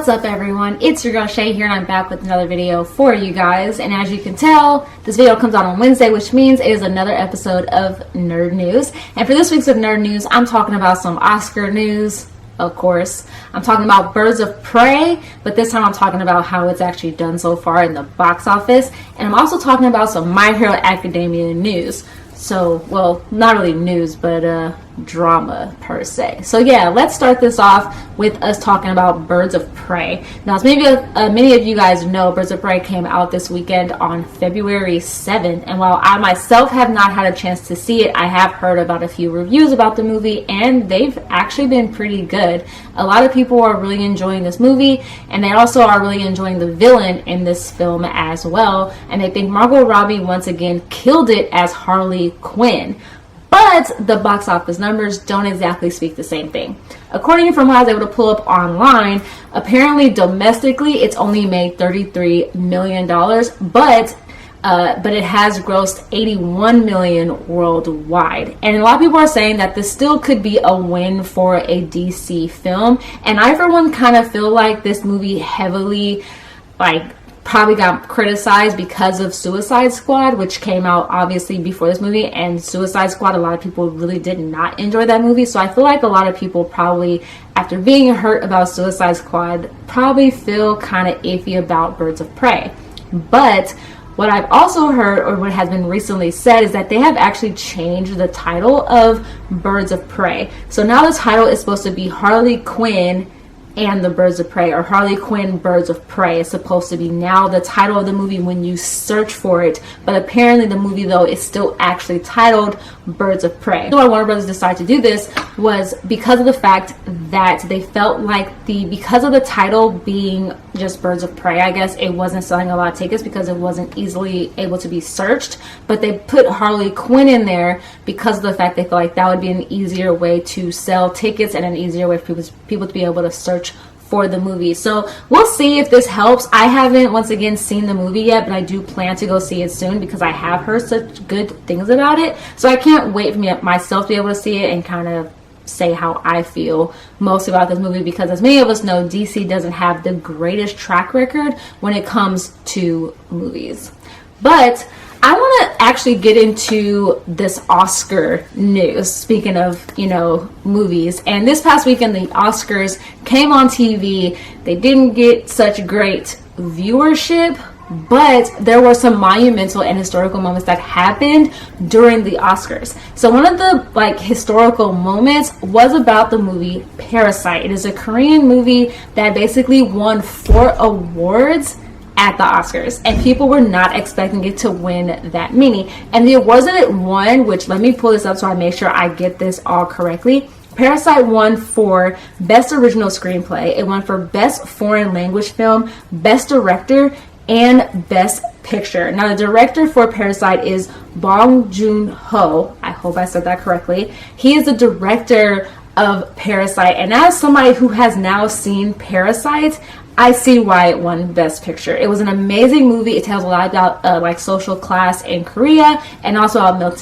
What's up everyone, it's your girl Shay here and I'm back with another video for you guys. And as you can tell, this video comes out on Wednesday, which means it is another episode of Nerd News. And for this week's of Nerd News, I'm talking about some Oscar news, of course. I'm talking about Birds of Prey, but this time I'm talking about how it's actually done so far in the box office. And I'm also talking about some My Hero Academia news. So, well, not really news, but drama per se. So yeah, let's start this off with us talking about Birds of Prey. Now, as maybe many of you guys know, Birds of Prey came out this weekend on February 7th. And while I myself have not had a chance to see it, I have heard about a few reviews about the movie, and they've actually been pretty good. A lot of people are really enjoying this movie, and they also are really enjoying the villain in this film as well. And they think Margot Robbie once again killed it as Harley Quinn. But the box office numbers don't exactly speak the same thing. According from what I was able to pull up online, apparently domestically it's only made $33 million, but it has grossed $81 million worldwide. And a lot of people are saying that this still could be a win for a DC film. And I, for one, kind of feel like this movie heavily, probably got criticized because of Suicide Squad, which came out obviously before this movie. And Suicide Squad, a lot of people really did not enjoy that movie. So I feel like a lot of people probably, after being hurt about Suicide Squad, probably feel kind of iffy about Birds of Prey. But what I've also heard, or what has been recently said, is that they have actually changed the title of Birds of Prey. So now the title is supposed to be Harley Quinn and the Birds of Prey, or Harley Quinn Birds of Prey is supposed to be now the title of the movie when you search for it. But apparently the movie, though, is still actually titled Birds of Prey. So why Warner Brothers decided to do this was because of the fact that they felt like because of the title being just Birds of Prey, I guess it wasn't selling a lot of tickets because it wasn't easily able to be searched. But they put Harley Quinn in there because of the fact they felt like that would be an easier way to sell tickets and an easier way for people to be able to search for the movie. So we'll see if this helps. I haven't, once again, seen the movie yet, but I do plan to go see it soon because I have heard such good things about it. So I can't wait for myself to be able to see it and kind of say how I feel most about this movie, because as many of us know, DC doesn't have the greatest track record when it comes to movies. But I want to actually get into this Oscar news, speaking of, movies. And this past weekend, the Oscars came on TV. They didn't get such great viewership, but there were some monumental and historical moments that happened during the Oscars. So one of the historical moments was about the movie Parasite. It is a Korean movie that basically won 4 awards at the Oscars, and people were not expecting it to win that many. And the awards that it won, which, let me pull this up so I make sure I get this all correctly. Parasite won for Best Original Screenplay. It won for Best Foreign Language Film, Best Director, and Best Picture. Now, the director for Parasite is Bong Joon-ho. I hope I said that correctly. He is the director of Parasite, and as somebody who has now seen Parasite, I see why it won Best Picture. It was an amazing movie. It tells a lot about social class in Korea, and also about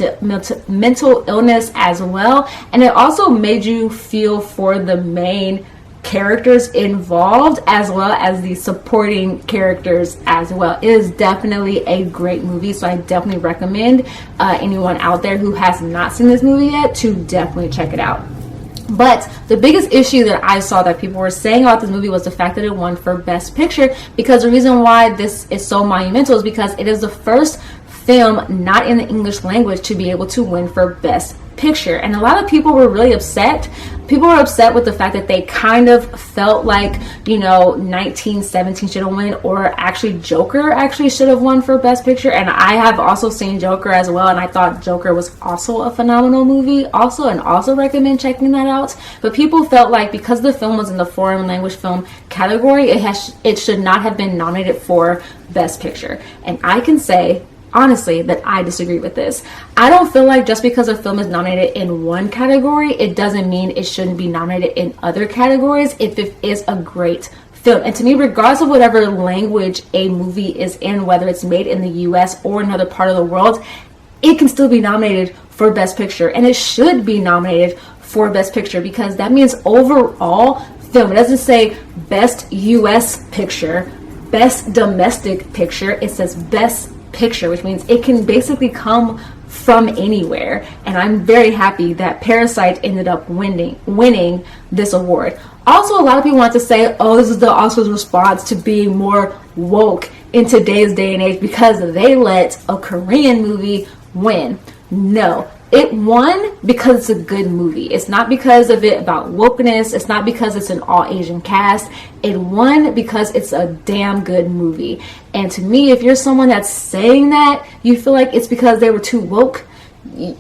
mental illness as well. And it also made you feel for the main characters involved, as well as the supporting characters as well. It is definitely a great movie, so I definitely recommend anyone out there who has not seen this movie yet to definitely check it out. But the biggest issue that I saw that people were saying about this movie was the fact that it won for Best Picture, because the reason why this is so monumental is because it is the first film not in the English language to be able to win for Best Picture. And a lot of people were really upset. People were upset with the fact that they kind of felt like, 1917 should have won, or actually Joker actually should have won for Best Picture. And I have also seen Joker as well, and I thought Joker was also a phenomenal movie and also recommend checking that out. But people felt like because the film was in the foreign language film category, it should not have been nominated for Best Picture. And I can say honestly that I disagree with this. I don't feel like just because a film is nominated in one category, it doesn't mean it shouldn't be nominated in other categories if it is a great film. And to me, regardless of whatever language a movie is in, whether it's made in the US or another part of the world, it can still be nominated for Best Picture, and it should be nominated for Best Picture, because that means overall film. It doesn't say best US picture, best domestic picture. It says best picture, which means it can basically come from anywhere. And I'm very happy that Parasite ended up winning this award. Also, a lot of people want to say, oh, this is the Oscars response to being more woke in today's day and age because they let a Korean movie win. No, it won because it's a good movie. It's not because of it about wokeness. It's not because it's an all Asian cast. It won because it's a damn good movie. And to me, if you're someone that's saying that you feel like it's because they were too woke,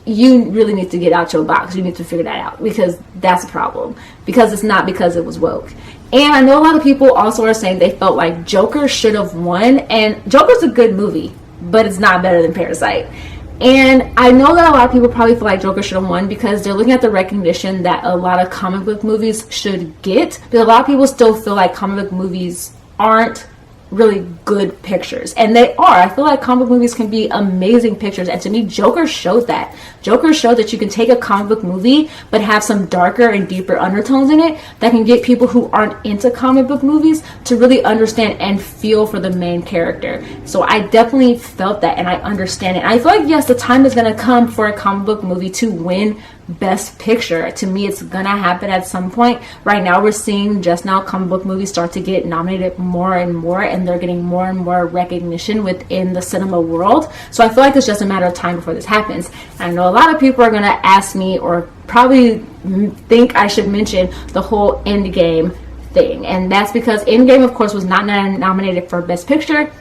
you really need to get out your box. You need to figure that out, because that's a problem. Because it's not because it was woke. And I know a lot of people also are saying they felt like Joker should have won. And Joker's a good movie, but it's not better than Parasite. And I know that a lot of people probably feel like Joker should have won because they're looking at the recognition that a lot of comic book movies should get. But a lot of people still feel like comic book movies aren't really good pictures, and they are. I feel like comic book movies can be amazing pictures, and to me, Joker showed that. Joker showed that you can take a comic book movie but have some darker and deeper undertones in it that can get people who aren't into comic book movies to really understand and feel for the main character. So I definitely felt that, and I understand it. I feel like, yes, the time is going to come for a comic book movie to win Best Picture. To me, it's gonna happen at some point. Right now, we're seeing just now comic book movies start to get nominated more and more, and they're getting more and more recognition within the cinema world. So I feel like it's just a matter of time before this happens. I know a lot of people are gonna ask me, or probably think I should mention, the whole Endgame thing, and that's because Endgame, of course, was not nominated for Best Picture.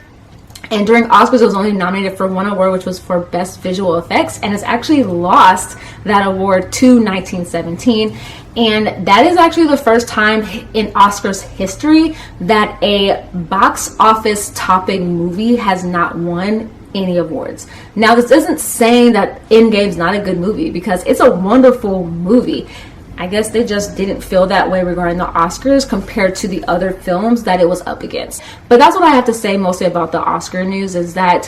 And during Oscars, it was only nominated for one award, which was for Best Visual Effects. And it's actually lost that award to 1917. And that is actually the first time in Oscars history that a box office topping movie has not won any awards. Now, this isn't saying that Endgame's not a good movie, because it's a wonderful movie. I guess they just didn't feel that way regarding the Oscars compared to the other films that it was up against. But that's what I have to say mostly about the Oscar news, is that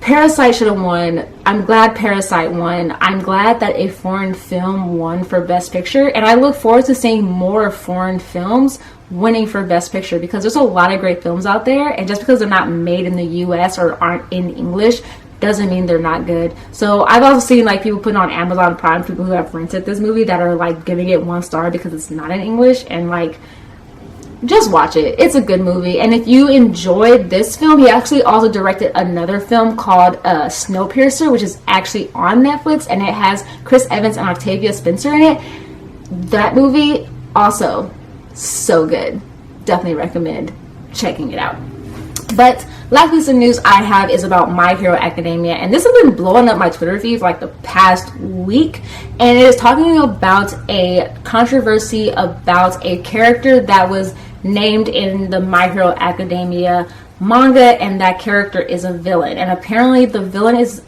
Parasite should have won. I'm glad Parasite won. I'm glad that a foreign film won for Best Picture. And I look forward to seeing more foreign films winning for Best Picture, because there's a lot of great films out there. And just because they're not made in the US or aren't in English doesn't mean they're not good. So I've also seen like people putting on Amazon Prime, people who have rented this movie, that are like giving it 1 star because it's not in English, and like, just watch it. It's a good movie. And if you enjoyed this film, he actually also directed another film called Snowpiercer, which is actually on Netflix, and it has Chris Evans and Octavia Spencer in it. That movie also so good. Definitely recommend checking it out. But last piece of news I have is about My Hero Academia, and this has been blowing up my Twitter feed for like the past week, and it is talking about a controversy about a character that was named in the My Hero Academia manga, and that character is a villain, and apparently the villain has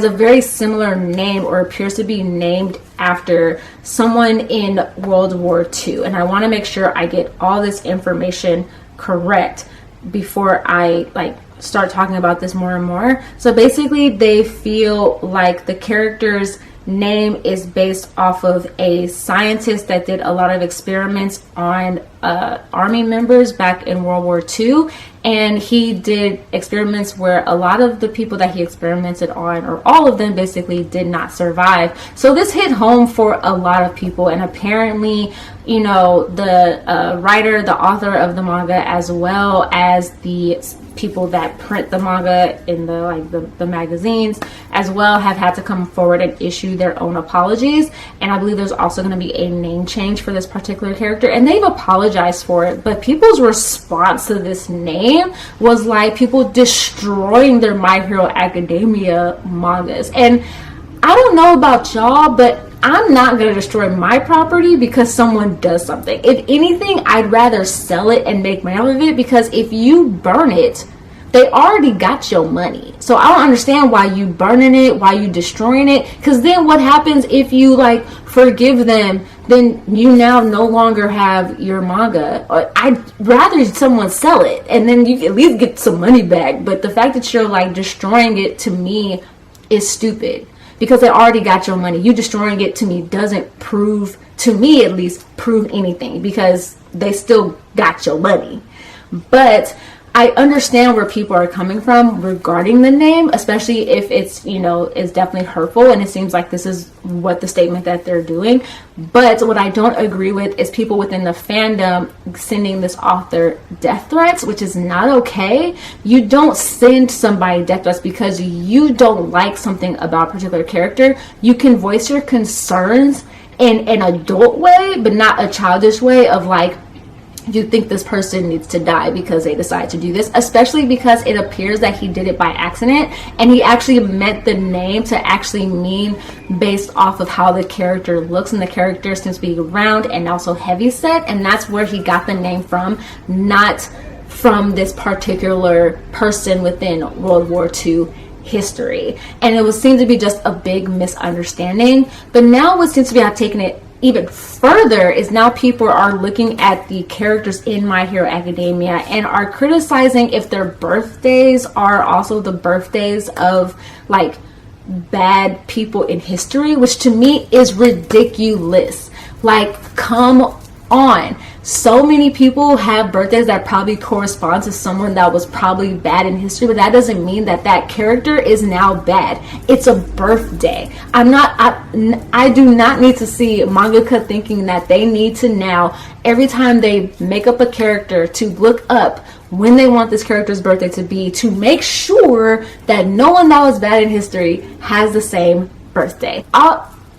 a very similar name, or appears to be named after someone in World War II, and I want to make sure I get all this information correct before I start talking about this more and more. So basically, they feel like the character's name is based off of a scientist that did a lot of experiments on army members back in World War II, and he did experiments where a lot of the people that he experimented on, or all of them basically, did not survive. So this hit home for a lot of people, and apparently, you know, the writer, the author of the manga, as well as the people that print the manga in the magazines as well, have had to come forward and issue their own apologies. And I believe there's also going to be a name change for this particular character, and they've apologized for it. But people's response to this name was like people destroying their My Hero Academia mangas. And I don't know about y'all, but I'm not going to destroy my property because someone does something. If anything, I'd rather sell it and make money out of it, because if you burn it, they already got your money. So I don't understand why you burning it, why you destroying it, because then what happens if you forgive them? Then you now no longer have your manga. I'd rather someone sell it, and then you can at least get some money back. But the fact that you're destroying it, to me, is stupid. because they already got your money. You destroying it, to me, doesn't prove, to me at least, prove anything, because they still got your money. But I understand where people are coming from regarding the name, especially if it's, you know, it's definitely hurtful, and it seems like this is what the statement that they're doing. But what I don't agree with is people within the fandom sending this author death threats, which is not okay. You don't send somebody death threats because you don't like something about a particular character. You can voice your concerns in an adult way, but not a childish way of like, you think this person needs to die because they decide to do this, especially because it appears that he did it by accident, and he actually meant the name to actually mean based off of how the character looks, and the character seems to be round and also heavy set, and that's where he got the name from, not from this particular person within World War II history. And it would seem to be just a big misunderstanding. But now what seems to be, I've taken it even further, is now people are looking at the characters in My Hero Academia and are criticizing if their birthdays are also the birthdays of like bad people in history, which to me is ridiculous. Like, come on. So many people have birthdays that probably correspond to someone that was probably bad in history, but that doesn't mean that that character is now bad. It's a birthday. I do not need to see mangaka thinking that they need to now, every time they make up a character, to look up when they want this character's birthday to be, to make sure that no one that was bad in history has the same birthday.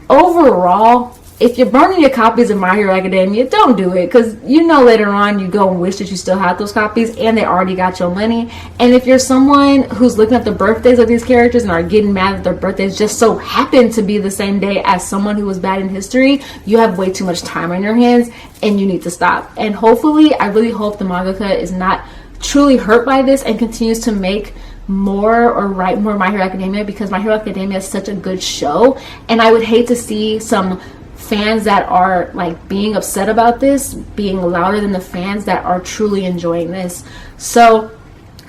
Overall, if you're burning your copies of My Hero Academia, don't do it, because you know later on you go and wish that you still had those copies and they already got your money. And if you're someone who's looking at the birthdays of these characters and are getting mad that their birthdays just so happen to be the same day as someone who was bad in history, you have way too much time on your hands and you need to stop. And hopefully, I really hope the mangaka is not truly hurt by this and continues to make more or write more My Hero Academia, because My Hero Academia is such a good show, and I would hate to see some fans that are like being upset about this being louder than the fans that are truly enjoying this. So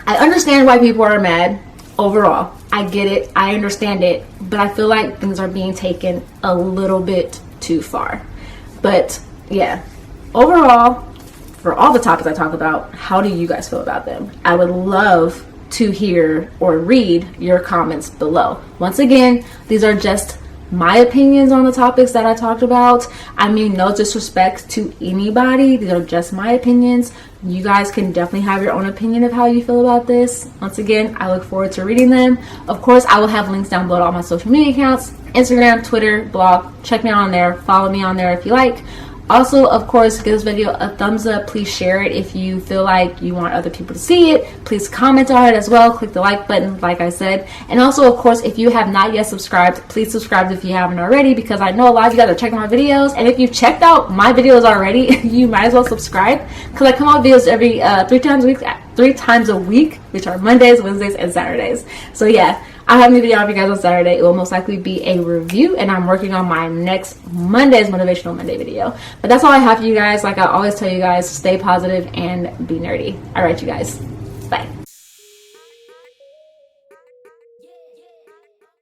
I understand why people are mad. Overall, I get it, I understand it, but I feel like things are being taken a little bit too far. But yeah, overall, for all the topics I talk about, how do you guys feel about them? I would love to hear or read your comments below. Once again, these are just my opinions on the topics that I talked about. I mean, no disrespect to anybody. These are just my opinions. You guys can definitely have your own opinion of how you feel about this. Once again, I look forward to reading them. Of course, I will have links down below to all my social media accounts, Instagram, Twitter, blog. Check me out on there. Follow me on there if you like. Also, of course, give this video a thumbs up. Please share it if you feel like you want other people to see it. Please comment on it as well. Click the like button, like I said. And also, of course, if you have not yet subscribed, please subscribe if you haven't already, because I know a lot of you guys are checking my videos. And if you've checked out my videos already, you might as well subscribe, because I come out with videos every 3 times a week, which are Mondays, Wednesdays, and Saturdays. So yeah, I'll have a new video for you guys on Saturday. It will most likely be a review, and I'm working on my next Monday's Motivational Monday video. But that's all I have for you guys. Like I always tell you guys, stay positive and be nerdy. All right, you guys.